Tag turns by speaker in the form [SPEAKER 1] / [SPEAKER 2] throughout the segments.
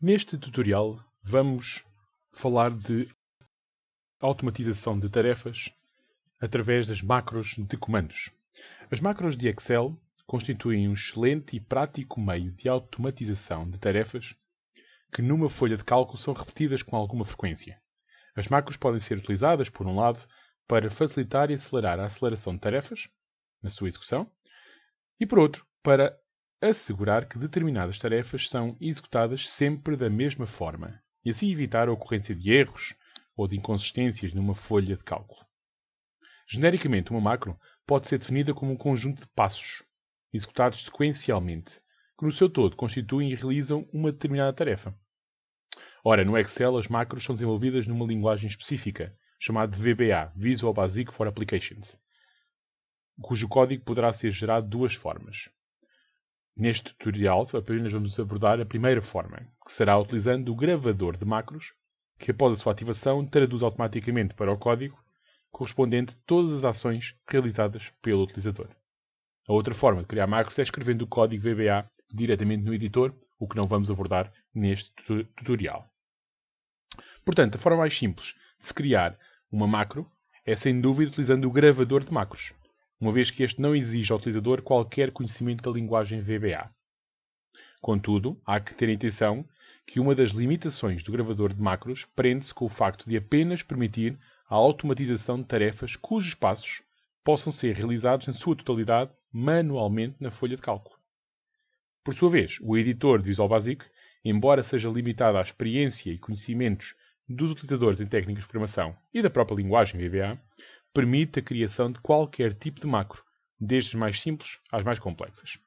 [SPEAKER 1] Neste tutorial vamos falar de automatização de tarefas através das macros de comandos. As macros de Excel constituem um excelente e prático meio de automatização de tarefas que numa folha de cálculo são repetidas com alguma frequência. As macros podem ser utilizadas, por um lado, para facilitar e acelerar a aceleração de tarefas na sua execução e, por outro, para assegurar que determinadas tarefas são executadas sempre da mesma forma e assim evitar a ocorrência de erros ou de inconsistências numa folha de cálculo. Genericamente, uma macro pode ser definida como um conjunto de passos executados sequencialmente, que no seu todo constituem e realizam uma determinada tarefa. Ora, no Excel as macros são desenvolvidas numa linguagem específica, chamada VBA, Visual Basic for Applications, cujo código poderá ser gerado de duas formas. Neste tutorial, apenas vamos abordar a primeira forma, que será utilizando o gravador de macros, que após a sua ativação traduz automaticamente para o código correspondente todas as ações realizadas pelo utilizador. A outra forma de criar macros é escrevendo o código VBA diretamente no editor, o que não vamos abordar neste tutorial. Portanto, a forma mais simples de se criar uma macro é sem dúvida utilizando o gravador de macros, uma vez que este não exige ao utilizador qualquer conhecimento da linguagem VBA. Contudo, há que ter em atenção que uma das limitações do gravador de macros prende-se com o facto de apenas permitir a automatização de tarefas cujos passos possam ser realizados em sua totalidade manualmente na folha de cálculo. Por sua vez, o editor de Visual Basic, embora seja limitado à experiência e conhecimentos dos utilizadores em técnicas de programação e da própria linguagem VBA, permite a criação de qualquer tipo de macro, desde as mais simples às mais complexas.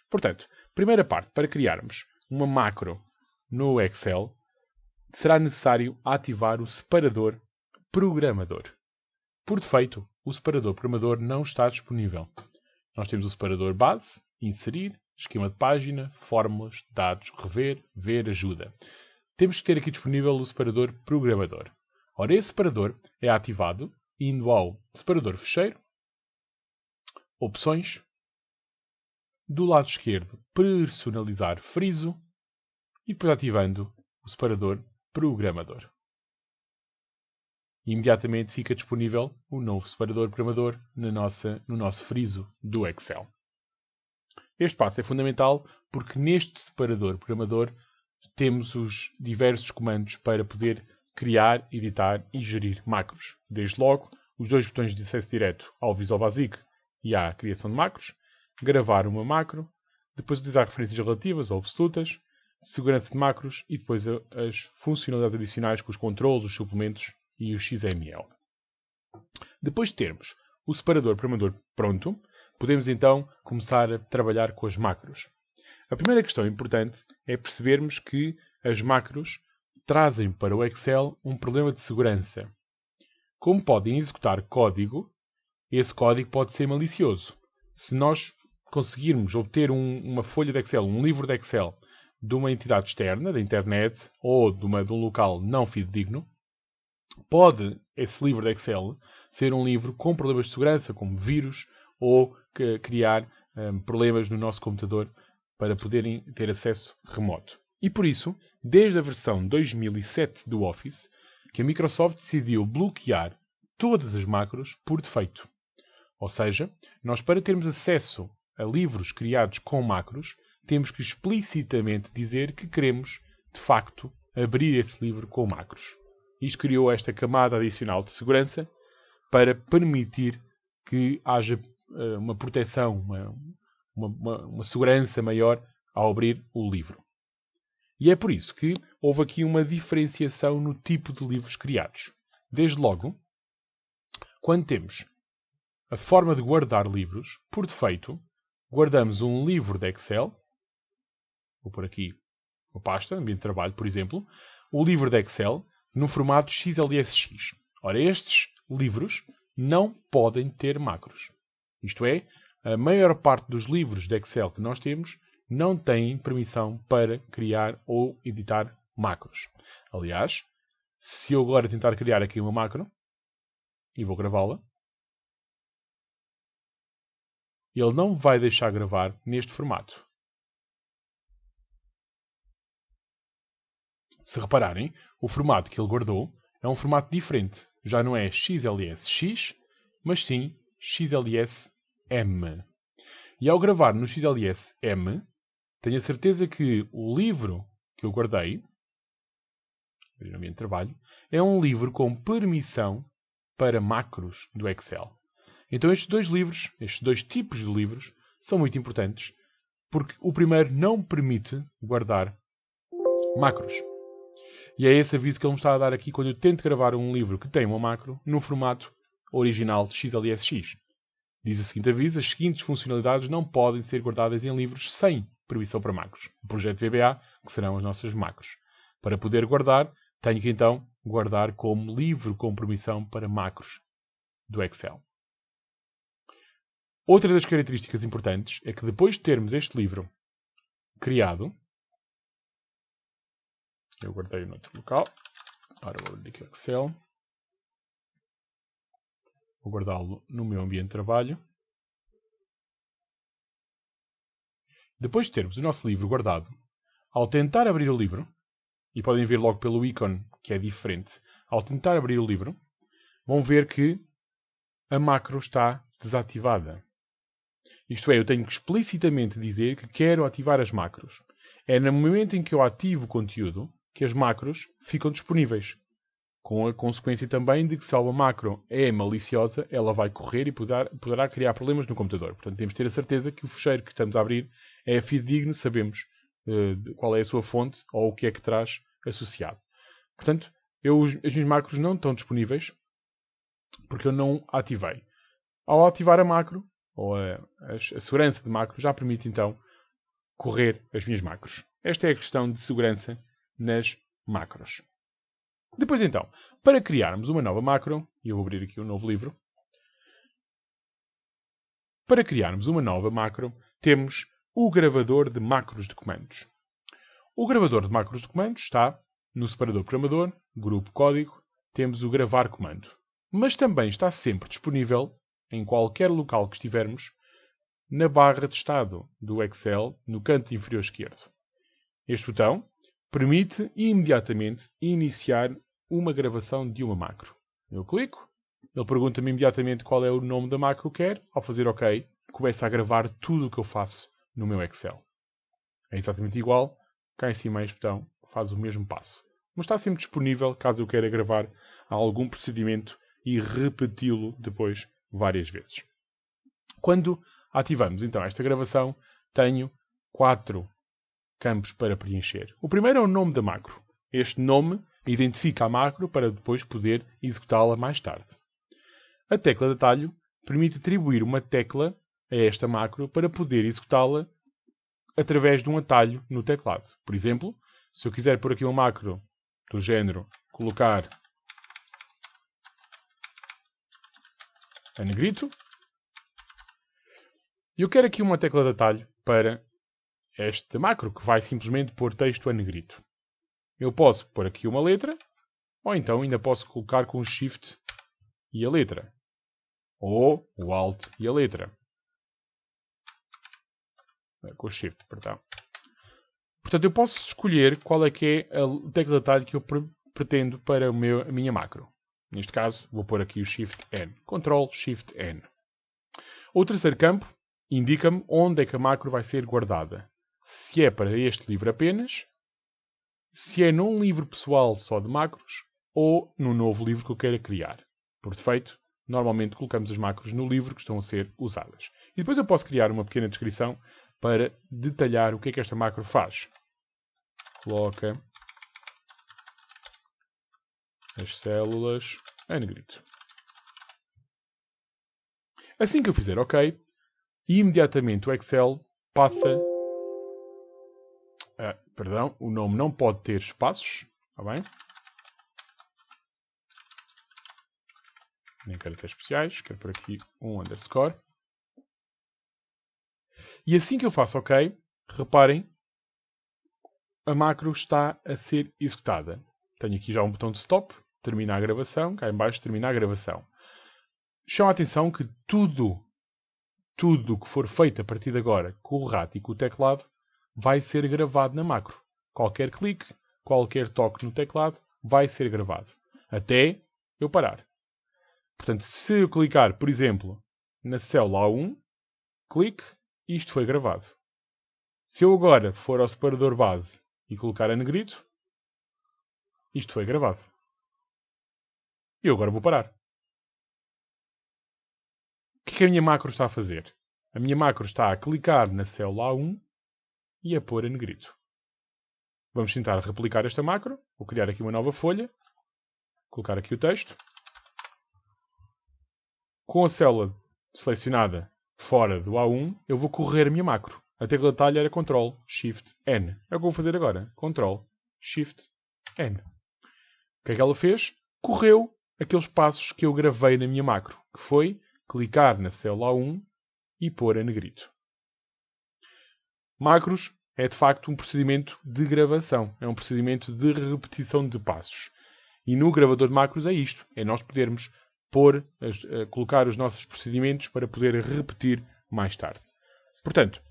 [SPEAKER 1] Portanto, primeira parte, para criarmos uma macro no Excel, será necessário ativar o separador programador. Por defeito, o separador programador não está disponível. Nós temos o separador base, inserir, esquema de página, fórmulas, dados, rever, ver, ajuda. Temos que ter aqui disponível o separador programador. Ora, esse separador é ativado indo ao separador fecheiro, opções, do lado esquerdo personalizar friso e depois ativando o separador programador. Imediatamente fica disponível o novo separador programador no nosso friso do Excel. Este passo é fundamental porque neste separador programador temos os diversos comandos para poder criar, editar e gerir macros. Desde logo, os dois botões de acesso direto ao Visual Basic e à criação de macros, gravar uma macro, depois utilizar referências relativas ou absolutas, segurança de macros e depois as funcionalidades adicionais com os controles, os suplementos e o XML. Depois de termos o separador programador pronto, podemos então começar a trabalhar com as macros. A primeira questão importante é percebermos que as macros trazem para o Excel um problema de segurança. Como podem executar código, esse código pode ser malicioso. Se nós conseguirmos obter uma folha de Excel, um livro de Excel, de uma entidade externa, da internet, ou de um local não fidedigno, pode esse livro de Excel ser um livro com problemas de segurança, como vírus, ou criar problemas no nosso computador para poderem ter acesso remoto. E por isso, desde a versão 2007 do Office, que a Microsoft decidiu bloquear todas as macros por defeito. Ou seja, nós para termos acesso a livros criados com macros, temos que explicitamente dizer que queremos, de facto, abrir esse livro com macros. Isto criou esta camada adicional de segurança para permitir que haja uma proteção, uma segurança maior ao abrir o livro. E é por isso que houve aqui uma diferenciação no tipo de livros criados. Desde logo, quando temos a forma de guardar livros, por defeito, guardamos um livro de Excel, vou pôr aqui uma pasta, ambiente de trabalho, por exemplo, o livro de Excel no formato XLSX. Ora, estes livros não podem ter macros. Isto é, a maior parte dos livros de Excel que nós temos não têm permissão para criar ou editar macros. Aliás, se eu agora tentar criar aqui uma macro, e vou gravá-la, ele não vai deixar gravar neste formato. Se repararem, o formato que ele guardou é um formato diferente. Já não é XLSX, mas sim XLS-M. E ao gravar no XLS-M, tenho a certeza que o livro que eu guardei, no ambiente de trabalho, é um livro com permissão para macros do Excel. Então estes dois livros, estes dois tipos de livros, são muito importantes, porque o primeiro não permite guardar macros. E é esse aviso que ele me está a dar aqui quando eu tento gravar um livro que tem uma macro no formato original de XLSX. Diz o seguinte aviso: as seguintes funcionalidades não podem ser guardadas em livros sem permissão para macros. O projeto VBA, que serão as nossas macros. Para poder guardar, tenho que então guardar como livro com permissão para macros do Excel. Outra das características importantes é que depois de termos este livro criado, eu guardei no outro local, agora vou abrir aqui o Excel, vou guardá-lo no meu ambiente de trabalho. Depois de termos o nosso livro guardado, ao tentar abrir o livro, e podem ver logo pelo ícone que é diferente, ao tentar abrir o livro, vão ver que a macro está desativada. Isto é, eu tenho que explicitamente dizer que quero ativar as macros. É no momento em que eu ativo o conteúdo que as macros ficam disponíveis. Com a consequência também de que se uma macro é maliciosa, ela vai correr e poderá criar problemas no computador. Portanto, temos de ter a certeza que o fecheiro que estamos a abrir é fidedigno, sabemos qual é a sua fonte ou o que é que traz associado. Portanto, as minhas macros não estão disponíveis porque eu não ativei. Ao ativar a macro, ou a segurança de macro, já permite então correr as minhas macros. Esta é a questão de segurança nas macros. Depois então, para criarmos uma nova macro, e eu vou abrir aqui um novo livro, para criarmos uma nova macro, temos o gravador de macros de comandos. O gravador de macros de comandos está no separador programador, grupo código, temos o gravar comando. Mas também está sempre disponível, em qualquer local que estivermos, na barra de estado do Excel, no canto inferior esquerdo. Este botão permite imediatamente iniciar uma gravação de uma macro. Eu clico, ele pergunta-me imediatamente qual é o nome da macro que quer. Ao fazer OK, começa a gravar tudo o que eu faço no meu Excel. É exatamente igual. Cá em cima este botão faz o mesmo passo. Mas está sempre disponível caso eu queira gravar algum procedimento e repeti-lo depois várias vezes. Quando ativamos então esta gravação, tenho 4 campos para preencher. O primeiro é o nome da macro. Este nome identifica a macro para depois poder executá-la mais tarde. A tecla de atalho permite atribuir uma tecla a esta macro para poder executá-la através de um atalho no teclado. Por exemplo, se eu quiser pôr aqui uma macro do género colocar a negrito, eu quero aqui uma tecla de atalho para esta macro, que vai simplesmente pôr texto a negrito. Eu posso pôr aqui uma letra, ou então ainda posso colocar com o Shift e a letra. Ou o Alt e a letra. Com o Shift, perdão. Portanto, eu posso escolher qual é que é a tecla de atalho que eu pretendo para a minha macro. Neste caso, vou pôr aqui o Shift N. Ctrl Shift N. O terceiro campo indica-me onde é que a macro vai ser guardada. Se é para este livro apenas, se é num livro pessoal só de macros, ou num novo livro que eu queira criar. Por defeito, normalmente colocamos as macros no livro que estão a ser usadas. E depois eu posso criar uma pequena descrição para detalhar o que é que esta macro faz. Coloca as células em negrito. Assim que eu fizer OK, imediatamente o Excel passa... perdão, o nome não pode ter espaços. Está bem? Nem caracteres especiais. Quero por aqui um underscore. E assim que eu faço OK, reparem, a macro está a ser executada. Tenho aqui já um botão de stop, termina a gravação, cá em baixo termina a gravação. Chama a atenção que tudo que for feito a partir de agora com o rato e com o teclado vai ser gravado na macro. Qualquer clique, qualquer toque no teclado vai ser gravado, até eu parar. Portanto, se eu clicar, por exemplo, na célula A1, clique, isto foi gravado. Se eu agora for ao separador base e colocar a negrito, isto foi gravado. E eu agora vou parar. O que é que a minha macro está a fazer? A minha macro está a clicar na célula A1 e a pôr a negrito. Vamos tentar replicar esta macro. Vou criar aqui uma nova folha. Colocar aqui o texto. Com a célula selecionada fora do A1, eu vou correr a minha macro. A tecla de atalho era Ctrl, Shift, N. É o que eu vou fazer agora. Ctrl, Shift, N. O que é que ela fez? Correu aqueles passos que eu gravei na minha macro, que foi clicar na célula A1 e pôr a negrito. Macros é de facto um procedimento de gravação. É um procedimento de repetição de passos. E no gravador de macros é isto. É nós podermos colocar os nossos procedimentos para poder repetir mais tarde. Portanto,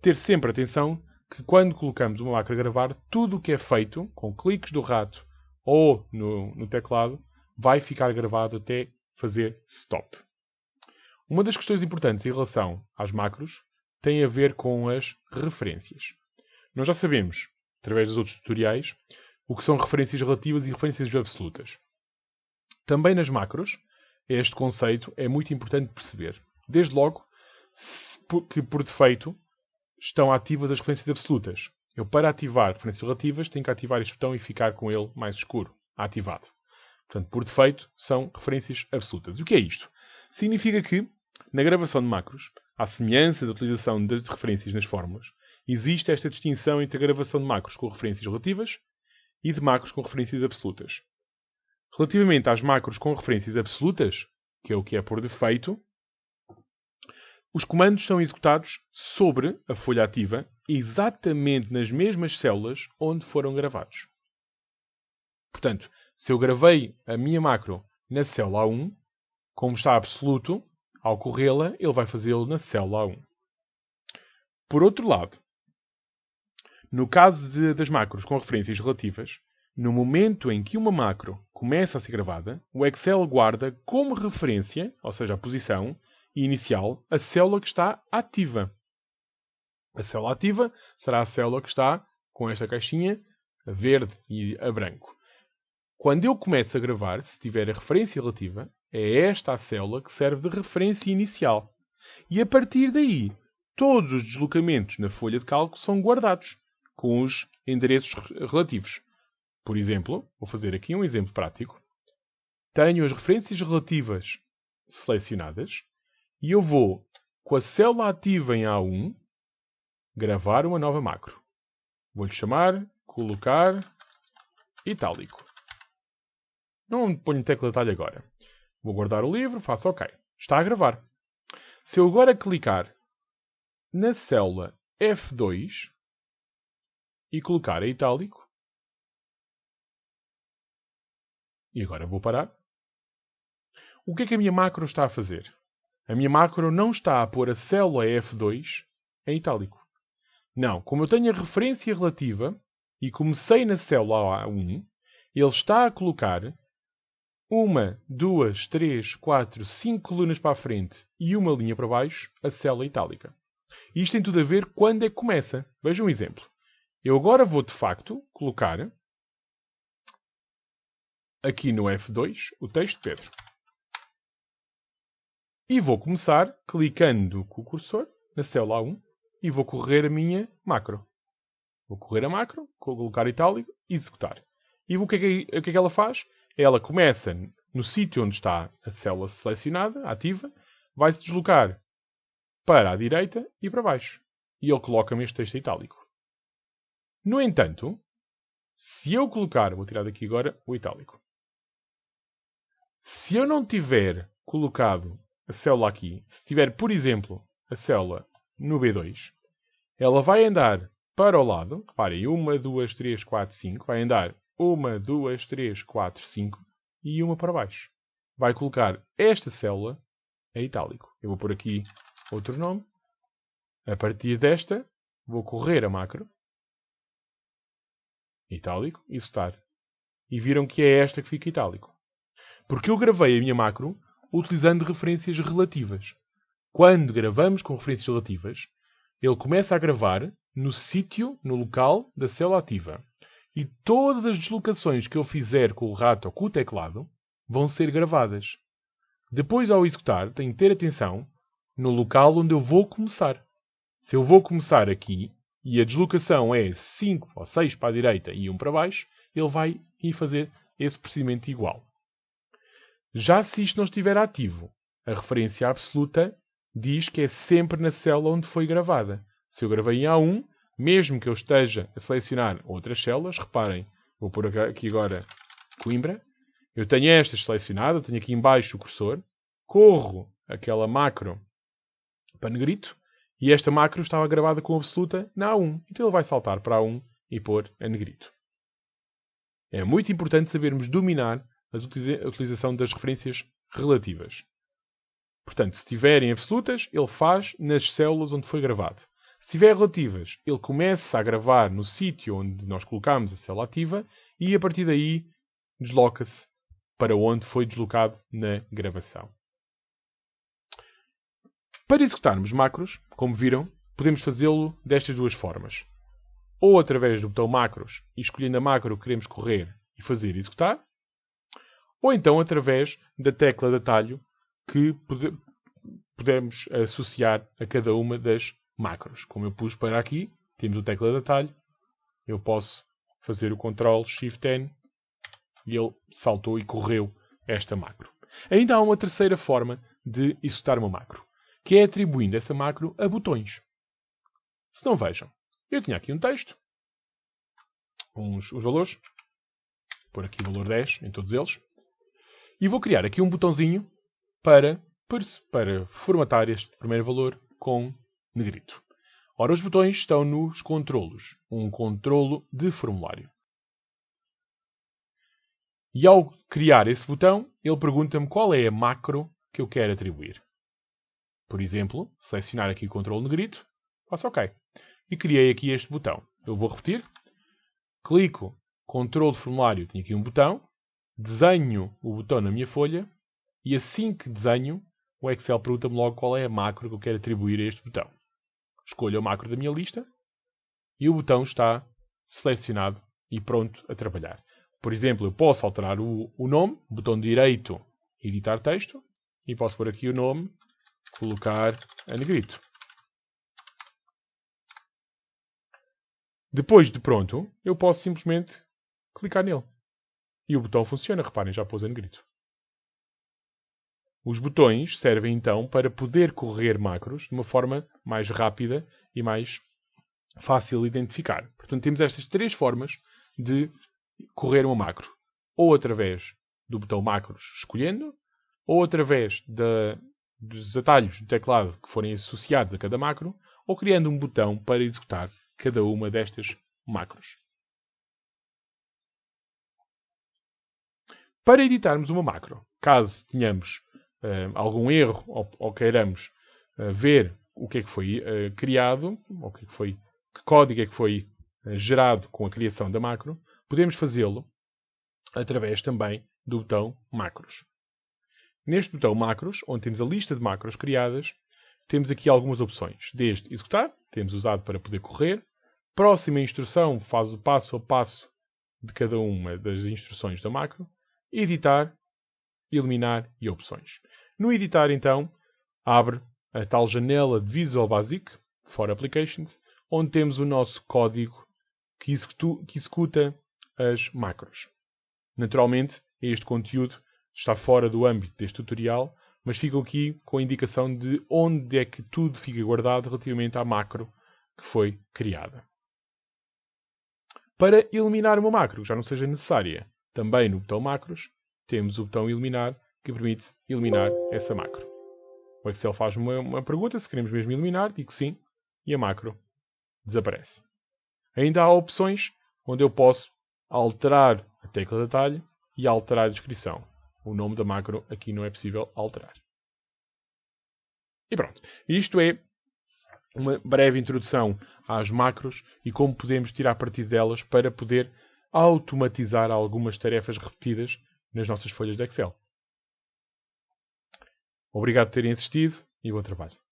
[SPEAKER 1] ter sempre atenção que quando colocamos uma macro a gravar, tudo o que é feito com cliques do rato ou no teclado vai ficar gravado até fazer stop. Uma das questões importantes em relação às macros tem a ver com as referências. Nós já sabemos, através dos outros tutoriais, o que são referências relativas e referências absolutas. Também nas macros, este conceito é muito importante perceber. Desde logo, que por defeito estão ativas as referências absolutas. Eu, para ativar referências relativas, tenho que ativar este botão e ficar com ele mais escuro, ativado. Portanto, por defeito, são referências absolutas. O que é isto? Significa que, na gravação de macros, à semelhança da utilização de referências nas fórmulas, existe esta distinção entre a gravação de macros com referências relativas e de macros com referências absolutas. Relativamente às macros com referências absolutas, que é o que é por defeito, os comandos são executados sobre a folha ativa, exatamente nas mesmas células onde foram gravados. Portanto, se eu gravei a minha macro na célula A1, como está absoluto, ao corrê-la, ele vai fazê-lo na célula A1. Por outro lado, no caso das macros com referências relativas, no momento em que uma macro começa a ser gravada, o Excel guarda como referência, ou seja, a posição inicial, a célula que está ativa. A célula ativa será a célula que está com esta caixinha a verde e a branco. Quando eu começo a gravar, se tiver a referência relativa, é esta a célula que serve de referência inicial. E a partir daí, todos os deslocamentos na folha de cálculo são guardados com os endereços relativos. Por exemplo, vou fazer aqui um exemplo prático. Tenho as referências relativas selecionadas e eu vou, com a célula ativa em A1, gravar uma nova macro. Vou-lhe chamar, colocar, itálico. Não ponho tecla de atalho agora. Vou guardar o livro, faço OK. Está a gravar. Se eu agora clicar na célula F2 e colocar em itálico, e agora vou parar, o que é que a minha macro está a fazer? A minha macro não está a pôr a célula F2 em itálico. Não, como eu tenho a referência relativa e comecei na célula A1, ele está a colocar 1, 2, 3, 4, 5 colunas para a frente e uma linha para baixo, a célula itálica. E isto tem tudo a ver quando é que começa. Veja um exemplo. Eu agora vou, de facto, colocar aqui no F2 o texto Pedro. E vou começar clicando com o cursor na célula A1 e vou correr a minha macro. Vou correr a macro, colocar itálico e executar. E o que é que ela faz? Ela começa no sítio onde está a célula selecionada, ativa, vai-se deslocar para a direita e para baixo. E ele coloca-me este texto itálico. No entanto, se eu colocar, vou tirar daqui agora o itálico. Se eu não tiver colocado a célula aqui, se tiver, por exemplo, a célula no B2, ela vai andar para o lado, reparem, 1, 2, 3, 4, 5, vai andar 1, 2, 3, 4, 5 e uma para baixo. Vai colocar esta célula em itálico. Eu vou pôr aqui outro nome. A partir desta, vou correr a macro. itálico, executar. E viram que é esta que fica itálico. Porque eu gravei a minha macro utilizando referências relativas. Quando gravamos com referências relativas, ele começa a gravar no sítio, no local da célula ativa. E todas as deslocações que eu fizer com o rato ou com o teclado vão ser gravadas. Depois, ao executar, tenho que ter atenção no local onde eu vou começar. Se eu vou começar aqui e a deslocação é 5 ou 6 para a direita e 1 para baixo, ele vai ir fazer esse procedimento igual. Já se isto não estiver ativo, a referência absoluta diz que é sempre na célula onde foi gravada. Se eu gravei em A1, mesmo que eu esteja a selecionar outras células, reparem, vou pôr aqui agora Coimbra, eu tenho estas selecionadas, tenho aqui em baixo o cursor, corro aquela macro para negrito, e esta macro estava gravada com absoluta na A1. Então ele vai saltar para A1 e pôr a negrito. É muito importante sabermos dominar a utilização das referências relativas. Portanto, se tiverem absolutas, ele faz nas células onde foi gravado. Se tiver relativas, ele começa a gravar no sítio onde nós colocamos a célula ativa e a partir daí desloca-se para onde foi deslocado na gravação. Para executarmos macros, como viram, podemos fazê-lo destas duas formas. Ou através do botão macros e escolhendo a macro que queremos correr e fazer executar, ou então através da tecla de atalho que podemos associar a cada uma das macros. Como eu pus para aqui, temos a tecla de atalho, eu posso fazer o Ctrl Shift N e ele saltou e correu esta macro. Ainda há uma terceira forma de executar uma macro, que é atribuindo essa macro a botões. Se não vejam, eu tinha aqui um texto, uns valores, vou pôr aqui o valor 10 em todos eles, e vou criar aqui um botãozinho para formatar este primeiro valor com negrito. Ora, os botões estão nos controlos, um controlo de formulário. E ao criar esse botão, ele pergunta-me qual é a macro que eu quero atribuir. Por exemplo, selecionar aqui o controlo negrito, faço OK. E criei aqui este botão. Eu vou repetir. Clico, controlo de formulário, tenho aqui um botão, desenho o botão na minha folha e assim que desenho, o Excel pergunta-me logo qual é a macro que eu quero atribuir a este botão. Escolho a macro da minha lista e o botão está selecionado e pronto a trabalhar. Por exemplo, eu posso alterar o nome, botão direito, editar texto, e posso pôr aqui o nome, colocar a negrito. Depois de pronto, eu posso simplesmente clicar nele. E o botão funciona, reparem, já pôs a negrito. Os botões servem então para poder correr macros de uma forma mais rápida e mais fácil de identificar. Portanto, temos estas três formas de correr uma macro. Ou através do botão macros escolhendo, ou através dos atalhos do teclado que forem associados a cada macro, ou criando um botão para executar cada uma destas macros. Para editarmos uma macro, caso tenhamos algum erro ou queiramos ver o que é que foi criado, ou que código é que foi gerado com a criação da macro, podemos fazê-lo através também do botão macros. Neste botão macros, onde temos a lista de macros criadas, temos aqui algumas opções. Desde executar, temos usado para poder correr. Próxima instrução faz o passo a passo de cada uma das instruções da macro. Editar, eliminar e opções. No editar, então, abre a tal janela de Visual Basic, for Applications, onde temos o nosso código que executa as macros. Naturalmente, este conteúdo está fora do âmbito deste tutorial, mas fica aqui com a indicação de onde é que tudo fica guardado relativamente à macro que foi criada. Para eliminar uma macro que já não seja necessária, também no botão macros, temos o botão eliminar, que permite eliminar essa macro. O Excel faz uma pergunta, se queremos mesmo eliminar, digo sim, e a macro desaparece. Ainda há opções onde eu posso alterar a tecla de atalho e alterar a descrição. O nome da macro aqui não é possível alterar. E pronto. Isto é uma breve introdução às macros e como podemos tirar partido delas para poder automatizar algumas tarefas repetidas nas nossas folhas de Excel. Obrigado por terem assistido e bom trabalho.